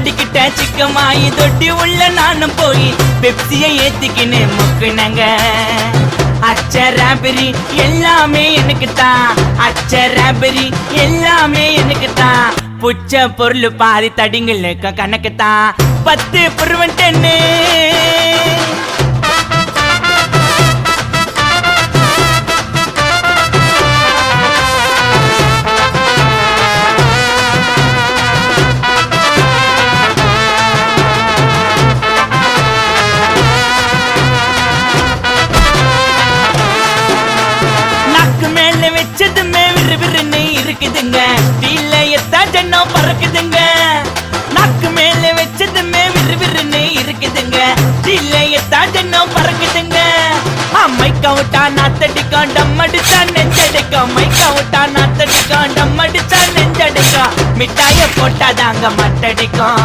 அடிக்கிட்ட சிக்கமாயி தொட்டி உள்ள நானும் போய் பெப்சியை ஏத்திக்கின்னு முக்குனங்க. அச்சராபெரி எல்லாமே எனக்கு தான், அச்சராபெரி எல்லாமே எனக்கு தான். புச்ச பொருள் பாதி தடிங்களுக்கு கணக்கு தான் 10 புருவன் 10. வச்சதுமே விறுவிறுன்னு இருக்குதுங்க, வீல எத்தா ஜன்னம் பறக்குதுங்க. நாக்கு மேல வச்சதுமே விறுவிறுன்னு இருக்குதுங்க, வீல எத்தா ஜன்னம் பறக்குதுங்க. மைக்கா விட்டா நாத்தடிக்கும், டம் அடிச்சா நெஞ்சடிக்கும். மைக்கா விட்டா நாத்தடிக்கும், டம் அடிச்சா நெஞ்சடிக்கும். மிட்டாய போட்டாதாங்க மட்டடிக்கும்.